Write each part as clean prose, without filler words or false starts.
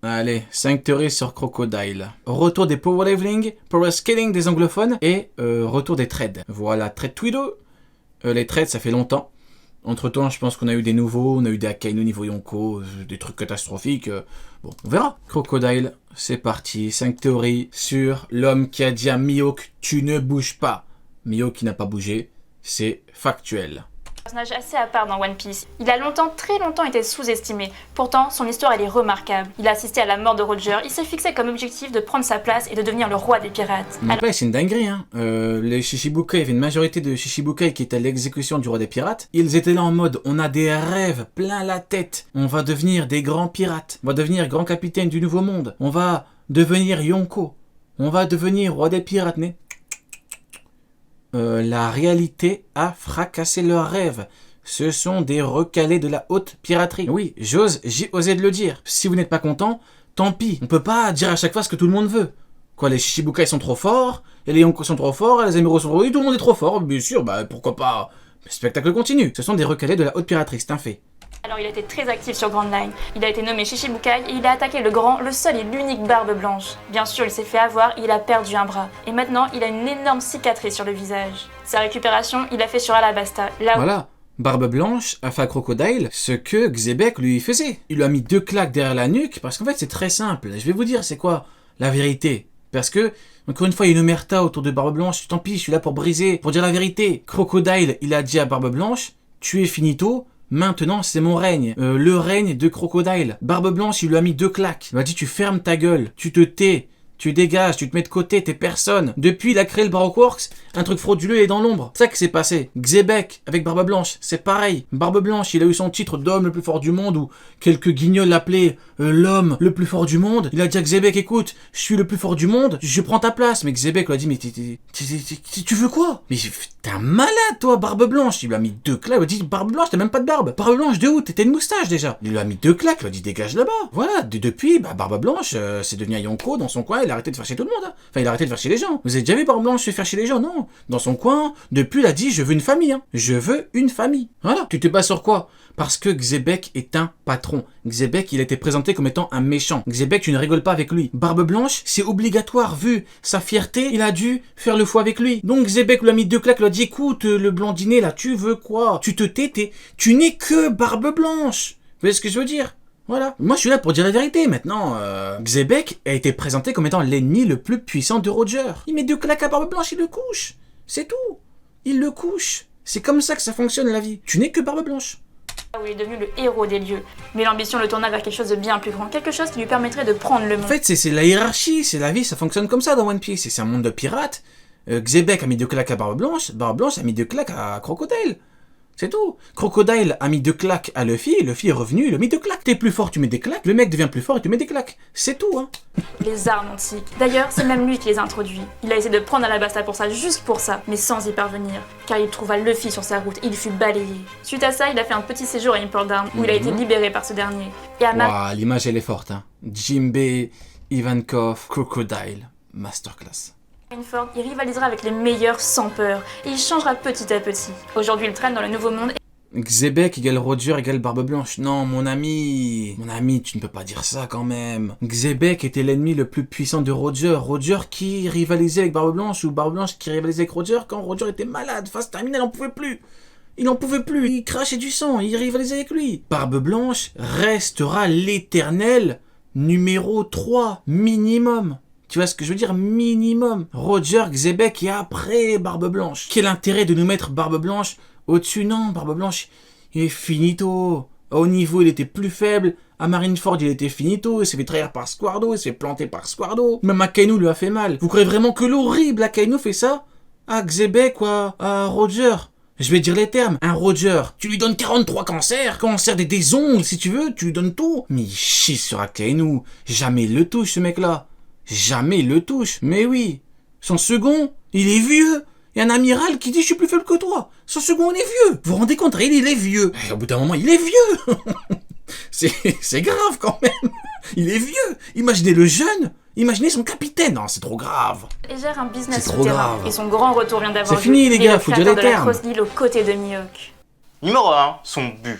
Allez, 5 théories sur Crocodile. Retour des power leveling, power scaling des anglophones et retour des trades. Voilà, trade Twido. Les trades, ça fait longtemps. Entre temps, je pense qu'on a eu des nouveaux, on a eu des Akainu niveau Yonko, des trucs catastrophiques. Bon, on verra. Crocodile, c'est parti. 5 théories sur l'homme qui a dit à Mihawk, tu ne bouges pas. Mihawk qui n'a pas bougé, c'est factuel. Personnage assez à part dans One Piece. Il a très longtemps été sous-estimé. Pourtant, son histoire elle est remarquable. Il a assisté à la mort de Roger, il s'est fixé comme objectif de prendre sa place et de devenir le roi des pirates. Après, c'est une dinguerie, hein. Les Shichibukai, il y avait une majorité de Shichibukai qui étaient à l'exécution du roi des pirates. Ils étaient là en mode, on a des rêves plein la tête. On va devenir des grands pirates. On va devenir grand capitaine du nouveau monde. On va devenir Yonko. On va devenir roi des pirates, mais... la réalité a fracassé leurs rêves. Ce sont des recalés de la haute piraterie. Oui, j'ai osé de le dire. Si vous n'êtes pas content, tant pis. On peut pas dire à chaque fois ce que tout le monde veut. Quoi, les Shichibukai sont trop forts, et les Yonko sont trop forts, et les Amiibo sont trop... Oui, tout le monde est trop fort, bien sûr, bah pourquoi pas. Le spectacle continue. Ce sont des recalés de la haute piraterie, c'est un fait. Alors il a été très actif sur Grand Line. Il a été nommé Shichibukai et il a attaqué le seul et l'unique Barbe Blanche. Bien sûr, il s'est fait avoir et il a perdu un bras. Et maintenant, il a une énorme cicatrice sur le visage. Sa récupération, il l'a fait sur Alabasta. Là où... Voilà. Barbe Blanche a fait à Crocodile ce que Xebec lui faisait. Il lui a mis 2 claques derrière la nuque parce qu'en fait c'est très simple. Je vais vous dire c'est quoi la vérité. Parce que, encore une fois, il y a une omerta autour de Barbe Blanche. Tant pis, je suis là pour briser, pour dire la vérité. Crocodile, il a dit à Barbe Blanche, tu es finito. Maintenant, c'est mon règne. Le règne de Crocodile. Barbe Blanche, il lui a mis 2 claques. Il m'a dit, tu fermes ta gueule. Tu te tais. Tu dégages, tu te mets de côté, t'es personne. Depuis, il a créé le Baroque Works, un truc frauduleux et dans l'ombre. C'est ça qui s'est passé. Xebec, avec Barbe Blanche, c'est pareil. Barbe Blanche, il a eu son titre d'homme le plus fort du monde, ou quelques guignols l'appelaient l'homme le plus fort du monde. Il a dit à Xebec, écoute, je suis le plus fort du monde, je prends ta place. Mais Xebec lui a dit, mais tu veux quoi? Mais t'es un malade, toi, Barbe Blanche. Il lui a mis 2 claques, il lui a dit, Barbe Blanche, t'as même pas de barbe. Barbe Blanche, de où? T'étais une moustache déjà. Il lui a mis 2 claques, il lui a dit, dégage là-bas. Voilà, depuis, Barbe Blanche, c'est devenu un Yonko dans son coin, il a arrêté de faire chier tout le monde. Hein. Enfin, il a arrêté de faire chier les gens. Vous avez déjà vu Barbe Blanche se faire chier les gens? Non. Dans son coin, depuis, il a dit, je veux une famille. Hein. Je veux une famille. Voilà. Tu te bats sur quoi? Parce que Xebec est un patron. Xebec, il a été présenté comme étant un méchant. Xebec, tu ne rigoles pas avec lui. Barbe Blanche, c'est obligatoire. Vu sa fierté, il a dû faire le fou avec lui. Donc Xebec lui a mis 2 claques, lui a dit, écoute, le blondinet là, tu veux quoi? Tu te tais, tu n'es que Barbe Blanche. Vous voyez ce que je veux dire? Voilà. Moi, je suis là pour dire la vérité. Maintenant, Xebec a été présenté comme étant l'ennemi le plus puissant de Roger. Il met 2 claques à Barbe Blanche, il le couche. C'est tout. Il le couche. C'est comme ça que ça fonctionne la vie. Tu n'es que Barbe Blanche. Où il est devenu le héros des lieux. Mais l'ambition le tourna vers quelque chose de bien plus grand. Quelque chose qui lui permettrait de prendre le monde. En fait, c'est la hiérarchie. C'est la vie. Ça fonctionne comme ça dans One Piece. C'est un monde de pirates. Xebec a mis 2 claques à Barbe Blanche. Barbe Blanche a mis 2 claques à Crocodile. C'est tout. Crocodile a mis 2 claques à Luffy est revenu, il a mis 2 claques. T'es plus fort, tu mets des claques. Le mec devient plus fort et tu mets des claques. C'est tout, hein. Les armes antiques. D'ailleurs, c'est même lui qui les a introduits. Il a essayé de prendre Alabasta pour ça, juste pour ça, mais sans y parvenir. Car il trouva Luffy sur sa route et il fut balayé. Suite à ça, il a fait un petit séjour à Import Down où il a été libéré par ce dernier. Et à l'image elle est forte, hein. Jinbei, Ivankov, Crocodile, masterclass. Marineford, il rivalisera avec les meilleurs sans peur, et il changera petit à petit. Aujourd'hui, il traîne dans le nouveau monde. Xebec égale Roger égale Barbe Blanche. Non, mon ami, tu ne peux pas dire ça quand même. Xebec était l'ennemi le plus puissant de Roger. Roger qui rivalisait avec Barbe Blanche ou Barbe Blanche qui rivalisait avec Roger quand Roger était malade. Phase terminale, il n'en pouvait plus. Il n'en pouvait plus. Il crachait du sang. Il rivalisait avec lui. Barbe Blanche restera l'éternel numéro 3 minimum. Tu vois ce que je veux dire? Minimum. Roger, Xebec et après Barbe Blanche. Quel intérêt de nous mettre Barbe Blanche au-dessus? Non, Barbe Blanche, il est finito. Au niveau, il était plus faible. À Marineford, il était finito. Il s'est fait trahir par Squardo. Il s'est fait planter par Squardo. Même Akainu lui a fait mal. Vous croyez vraiment que l'horrible Akainu fait ça? À Xebec, quoi. À Roger. Je vais dire les termes. Un Roger, tu lui donnes 43 cancers. Cancer des ongles, si tu veux. Tu lui donnes tout. Mais il chie sur Akainu. Jamais il le touche, ce mec-là. Jamais il le touche. Mais oui. Son second, il est vieux. Il y a un amiral qui dit je suis plus faible que toi. Son second, il est vieux. Vous vous rendez compte, il est vieux. Et au bout d'un moment, il est vieux. c'est grave quand même. Il est vieux. Imaginez le jeune. Imaginez son capitaine. Non, c'est trop grave. Il gère un business souterrain. Grave. Et son grand retour vient d'avoir lieu. C'est fini les gars, faut dire les termes. Aux côtés de Mihawk. Numéro 1, son but.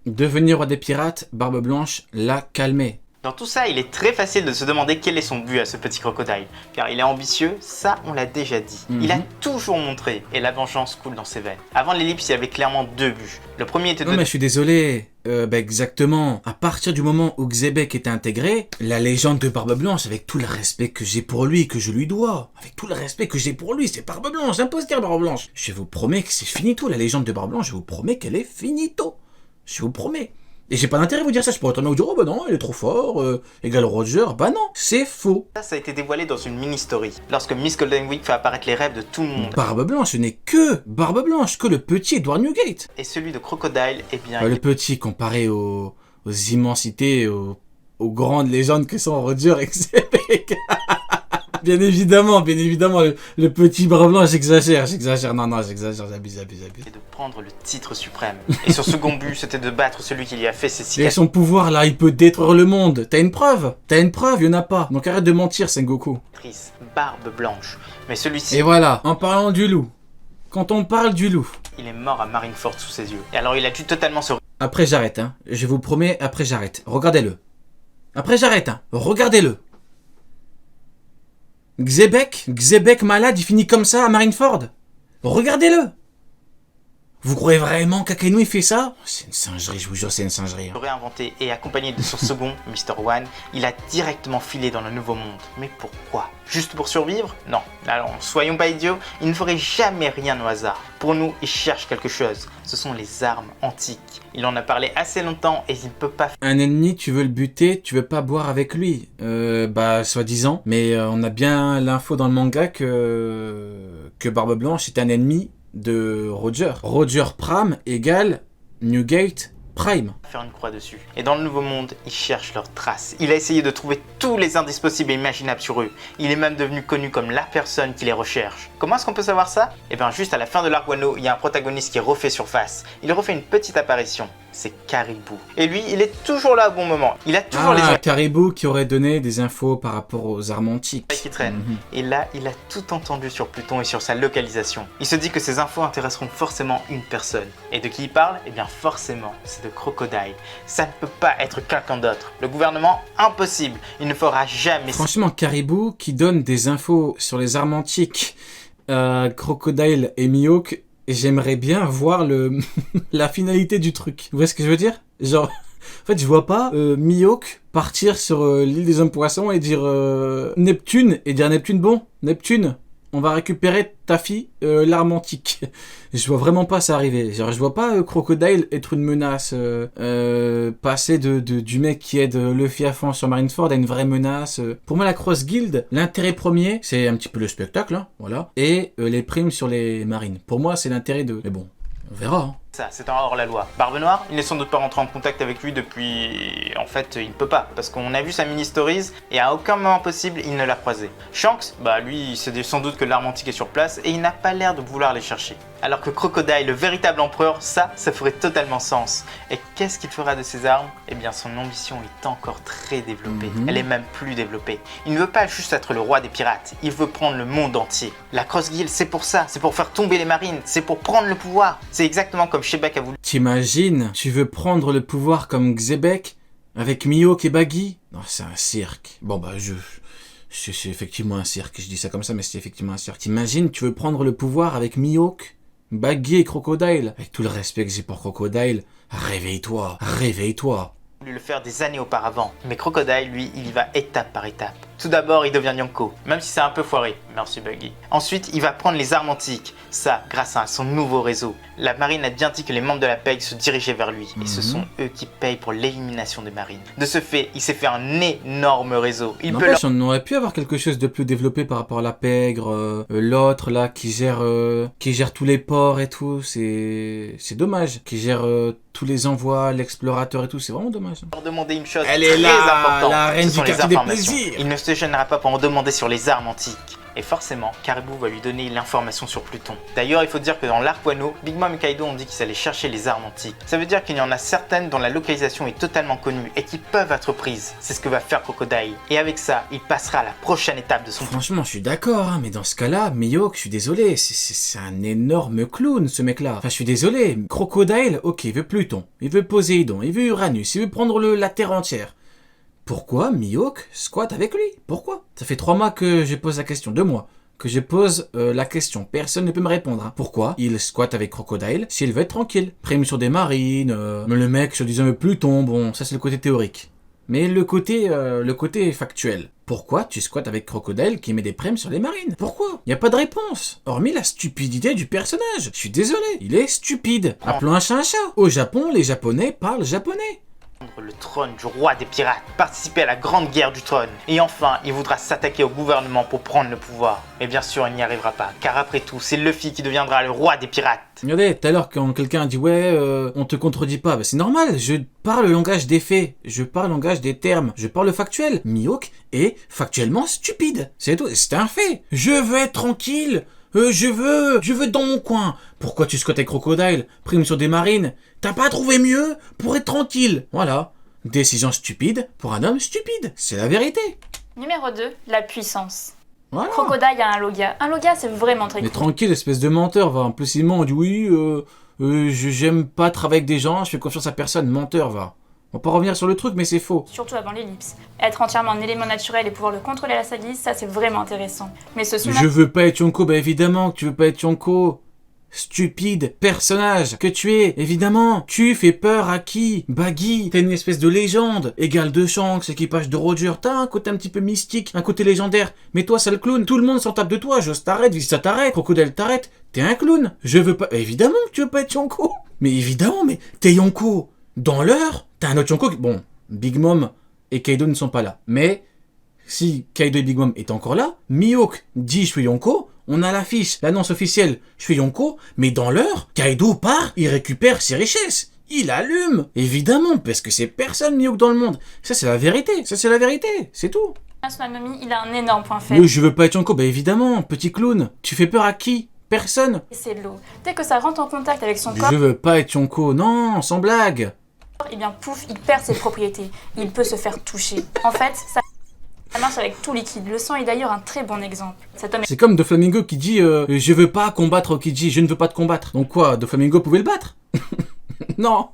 Devenir roi des pirates, Barbe Blanche l'a calmé. Dans tout ça, il est très facile de se demander quel est son but à ce petit crocodile. Car il est ambitieux, ça on l'a déjà dit. Il a toujours montré, et la vengeance coule dans ses veines. Avant l'ellipse, il y avait clairement deux buts. Le premier était de... Non mais je suis désolé, exactement. À partir du moment où Xebec était intégré, la légende de Barbe Blanche, avec tout le respect que j'ai pour lui, que je lui dois, avec tout le respect que j'ai pour lui, c'est Barbe Blanche, j'impose dire Barbe Blanche. Je vous promets que c'est finito, la légende de Barbe Blanche, je vous promets qu'elle est finito. Je vous promets. Et j'ai pas d'intérêt à vous dire ça, je pourrais très bien vous dire, oh bah non, il est trop fort, égal Roger, bah non, c'est faux. Ça a été dévoilé dans une mini-story, lorsque Miss Golden Week fait apparaître les rêves de tout le monde. Barbe Blanche, ce n'est que Barbe Blanche, que le petit Edward Newgate. Et celui de Crocodile, eh bien... Le petit comparé aux immensités, aux grandes légendes que sont Roger et Xebec. Bien évidemment, le petit Barbe Blanche, j'exagère, non, j'exagère, j'abuse. Et de prendre le titre suprême. Et son second but, c'était de battre celui qui lui a fait ses Et cicatrices. son pouvoir, là, il peut détruire le monde. T'as une preuve, il y en a pas. Donc arrête de mentir, Sengoku. Barbe Blanche. Mais celui-ci... Et voilà, en parlant du loup. Quand on parle du loup. Il est mort à Marineford sous ses yeux. Et alors il a dû totalement se... Après j'arrête, hein. Je vous promets, après j'arrête. Regardez-le. Après j'arrête, hein. Regardez-le. Xebec malade, il finit comme ça à Marineford. Regardez-le. Vous croyez vraiment qu'Akainu il fait ça? C'est une singerie, je vous jure, c'est une singerie. réinventé et accompagné de son second, Mr. One, il a directement filé dans le nouveau monde. Mais pourquoi? Juste pour survivre? Non. Alors, soyons pas idiots, il ne ferait jamais rien au hasard. Pour nous, il cherche quelque chose. Ce sont les armes antiques. Il en a parlé assez longtemps et il ne peut pas... Un ennemi, tu veux le buter, tu veux pas boire avec lui. Soi-disant. Mais on a bien l'info dans le manga que Barbe Blanche est un ennemi de Roger. Roger Prime égale Newgate Prime. Faire une croix dessus. Et dans le nouveau monde, ils cherchent leurs traces. Il a essayé de trouver tous les indices possibles et imaginables sur eux. Il est même devenu connu comme la personne qui les recherche. Comment est-ce qu'on peut savoir ça? Eh bien juste à la fin de l'arc Wano, il y a un protagoniste qui refait surface. Il refait une petite apparition. C'est Caribou. Et lui, il est toujours là au bon moment. Il a toujours les Caribou qui aurait donné des infos par rapport aux armes antiques. Qui traînent. Et là, il a tout entendu sur Pluton et sur sa localisation. Il se dit que ces infos intéresseront forcément une personne. Et de qui il parle? Eh bien forcément, c'est de Crocodile. Ça ne peut pas être quelqu'un d'autre. Le gouvernement, impossible. Il ne fera jamais... Franchement, Caribou qui donne des infos sur les armes antiques, Crocodile et Mihawk, j'aimerais bien voir la finalité du truc. Vous voyez ce que je veux dire? Genre, en fait, je vois pas Mihawk partir sur l'île des hommes poissons et dire Neptune, bon, Neptune, on va récupérer ta fille, l'arme antique. Je vois vraiment pas ça arriver. Genre, je vois pas Crocodile être une menace, passer du mec qui aide Luffy à fond sur Marineford à une vraie menace. Pour moi, la Cross Guild, l'intérêt premier, c'est un petit peu le spectacle, hein, voilà, et les primes sur les marines. Pour moi, c'est l'intérêt de... Mais bon, on verra, hein. Ça, c'est un hors-la-loi. Barbe Noire, il n'est sans doute pas rentré en contact avec lui depuis... En fait, il ne peut pas, parce qu'on a vu sa mini-stories, et à aucun moment possible, il ne l'a croisé. Shanks, bah lui, il se dit sans doute que l'arme antique est sur place, et il n'a pas l'air de vouloir les chercher. Alors que Crocodile, le véritable empereur, ça ferait totalement sens. Et qu'est-ce qu'il fera de ces armes? Eh bien, son ambition est encore très développée. Elle est même plus développée. Il ne veut pas juste être le roi des pirates, il veut prendre le monde entier. La Cross Guild, c'est pour ça, c'est pour faire tomber les marines, c'est pour prendre le pouvoir. C'est exactement comme Shebeck a voulu. T'imagines, tu veux prendre le pouvoir comme Xebec avec Mihawk et Baggy? Non, c'est un cirque. Bon bah c'est effectivement un cirque, je dis ça comme ça, mais c'est effectivement un cirque. T'imagines, tu veux prendre le pouvoir avec Mihawk, Baggy et Crocodile? Avec tout le respect que j'ai pour Crocodile, réveille-toi. Le faire des années auparavant. Mais Crocodile, lui, il y va étape par étape. Tout d'abord, il devient Yonko, même si c'est un peu foiré. Merci Buggy. Ensuite, il va prendre les armes antiques. Ça, grâce à son nouveau réseau. La marine a bien dit que les membres de la PEG se dirigeaient vers lui. Et ce sont eux qui payent pour l'élimination des marines. De ce fait, il s'est fait un énorme réseau. On aurait pu avoir quelque chose de plus développé par rapport à la pègre, l'autre là qui gère tous les ports et tout. C'est dommage. Qui gère tous les envois, l'explorateur et tout. C'est vraiment dommage. Leur demander une chose Elle est très là, importante. la reine Ce sont du les quartier des informations. plaisirs. Il ne se gênera pas pour en demander sur les armes antiques. Et forcément, Caribou va lui donner l'information sur Pluton. D'ailleurs, il faut dire que dans l'arc Wano, Big Mom et Kaido ont dit qu'ils allaient chercher les armes antiques. Ça veut dire qu'il y en a certaines dont la localisation est totalement connue et qui peuvent être prises. C'est ce que va faire Crocodile. Et avec ça, il passera à la prochaine étape de son... Franchement, je suis d'accord, hein, mais dans ce cas-là, Mihawk, je suis désolé, c'est un énorme clown, ce mec-là. Enfin, je suis désolé. Crocodile, ok, il veut Pluton, il veut Poséidon, il veut Uranus, il veut prendre la Terre entière. pourquoi Mihawk squatte avec lui? Pourquoi? Ça fait 3 mois que je pose la question, 2 mois. Que je pose la question. Personne ne peut me répondre. Hein. Pourquoi il squatte avec Crocodile s'il veut être tranquille? Prime sur des marines, le mec se disant Pluton, bon, ça c'est le côté théorique. Mais le côté factuel. Pourquoi tu squattes avec Crocodile qui met des primes sur les marines? Pourquoi? Y a pas de réponse. Hormis la stupidité du personnage. Je suis désolé, il est stupide. Appelons un chat un chat. Au Japon, les Japonais parlent japonais. Le trône du roi des pirates, participer à la grande guerre du trône. Et enfin, il voudra s'attaquer au gouvernement pour prendre le pouvoir. Mais bien sûr, il n'y arrivera pas, car après tout, c'est Luffy qui deviendra le roi des pirates. Regardez, tout à l'heure quand quelqu'un dit ouais, on te contredit pas, bah, c'est normal, je parle le langage des faits, je parle le langage des termes, je parle le factuel. Mihawk est factuellement stupide, c'est tout, c'est un fait. Je veux être tranquille. Je veux être dans mon coin. Pourquoi tu squattes avec Crocodile? Prime sur des marines. T'as pas trouvé mieux pour être tranquille? Voilà. Décision stupide pour un homme stupide. C'est la vérité. Numéro 2, la puissance. Voilà. Crocodile a un Logia. Un Logia, c'est vraiment très Mais cool. tranquille, espèce de menteur, va. En plus, il ment, on dit oui, j'aime pas travailler avec des gens, je fais confiance à personne. Menteur, va. On va pas revenir sur le truc, mais c'est faux. Surtout avant l'ellipse. Être entièrement en élément naturel et pouvoir le contrôler à la salise, ça c'est vraiment intéressant. Mais ce Je veux pas être Yonko, bah évidemment que tu veux pas être Yonko. Stupide personnage que tu es, évidemment. Tu fais peur à qui? Baggy, t'es une espèce de légende. Égal de Shanks, équipage de Roger. T'as un côté un petit peu mystique, un côté légendaire. Mais toi, sale clown, tout le monde s'en tape de toi. Joss t'arrête, Vista t'arrête, Crocodile t'arrête. T'es un clown. Je veux pas... Évidemment que tu veux pas être Yonko. Mais évidemment, mais t'es Yonko. Dans l'heure, t'as un autre Yonko qui... Bon, Big Mom et Kaido ne sont pas là. Mais si Kaido et Big Mom étaient encore là, Mihawk dit je suis Yonko, on a l'affiche, l'annonce officielle, je suis Yonko, mais dans l'heure, Kaido part, il récupère ses richesses. Il allume. Évidemment, parce que c'est personne Mihawk dans le monde. Ça c'est la vérité, c'est tout. Tsunami, il a un énorme point faible. Oui, je veux pas être Yonko, bah évidemment, petit clown. Tu fais peur à qui? Personne. C'est l'eau. Dès que ça rentre en contact avec son corps, Je veux pas être Yonko, non, sans blague. et bien pouf, il perd ses propriétés. Il peut se faire toucher. En fait, ça marche avec tout liquide. Le sang est d'ailleurs un très bon exemple. Cet homme C'est comme Doflamingo qui dit je veux pas combattre Okiji, je ne veux pas te combattre. Donc quoi, Doflamingo pouvait le battre? Non.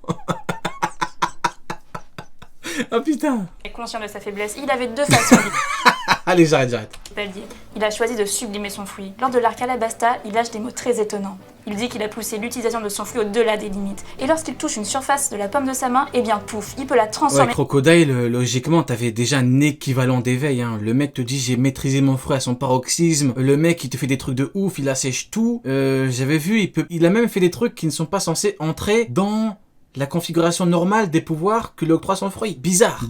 Ah putain. est conscient de sa faiblesse. Il avait deux façons Allez, j'arrête. d'allier. Il a choisi de sublimer son fruit. Lors de l'arc Alabasta, il lâche des mots très étonnants. Il dit qu'il a poussé l'utilisation de son fruit au-delà des limites. Et lorsqu'il touche une surface de la paume de sa main, eh bien pouf, il peut la Ouais, transformer Crocodile, logiquement, t'avais déjà un équivalent d'éveil. Hein. Le mec te dit j'ai maîtrisé mon fruit à son paroxysme. Le mec, il te fait des trucs de ouf, il assèche tout. J'avais vu, il a même fait des trucs qui ne sont pas censés entrer dans la configuration normale des pouvoirs que lui octroie son fruit. Bizarre,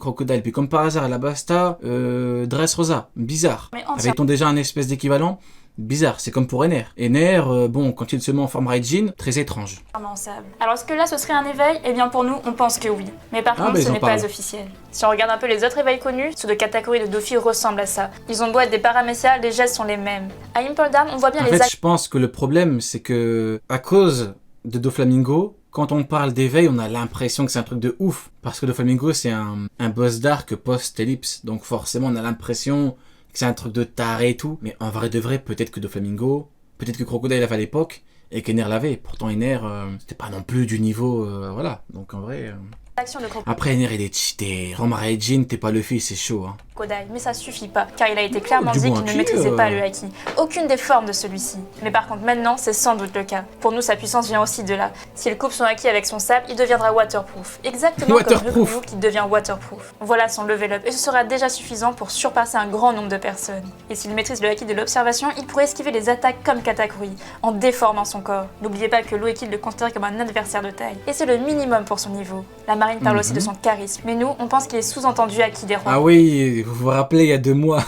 Crocodile. Puis comme par hasard, Alabasta, Dressrosa, bizarre. Mais entièrement Avait-on déjà un espèce d'équivalent? Bizarre, c'est comme pour Ener. Ener, bon, quand il se met en forme Raijin, très étrange. en sable. Alors est-ce que là ce serait un éveil? Eh bien pour nous, on pense que oui. Mais par contre, bah, ils ce en n'est parlent. pas officiel. Si on regarde un peu les autres éveils connus, ceux de Katakuri et de Doffy ressemblent à ça. Ils ont beau être des paraméciales, les gestes sont les mêmes. À Impel Down, on voit bien En les fait, je pense que le problème, c'est que, à cause de Doflamingo, quand on parle d'éveil, on a l'impression que c'est un truc de ouf. Parce que Doflamingo, c'est un boss d'arc post-ellipse. Donc forcément, on a l'impression que c'est un truc de taré et tout. Mais en vrai de vrai, peut-être que Doflamingo, peut-être que Crocodile l'avait à l'époque, et qu'Ener l'avait. Pourtant, Ener, c'était pas non plus du niveau... voilà. Donc en vrai... actions de Crocodile. Après, Ener, il est cheaté. Forme Raijin, t'es pas le fils, c'est chaud, hein. Mais ça suffit pas, car il a été clairement du dit bon qu'il ne haki, maîtrisait pas le haki. Aucune des formes de celui-ci. Mais par contre, maintenant, c'est sans doute le cas. Pour nous, sa puissance vient aussi de là. S'il coupe son haki avec son sable, il deviendra waterproof. Exactement Waterproof. comme Ryukyu qui devient waterproof. Voilà son level up, et ce sera déjà suffisant pour surpasser un grand nombre de personnes. Et s'il maîtrise le haki de l'observation, il pourrait esquiver les attaques comme Katakuri, en déformant son corps. N'oubliez pas que Loeki le considère comme un adversaire de taille. Et c'est le minimum pour son niveau. La marine parle aussi de son charisme. Mais nous, on pense qu'il est sous-entendu haki des rois. Ah oui, vous vous rappelez, il y a 2 mois.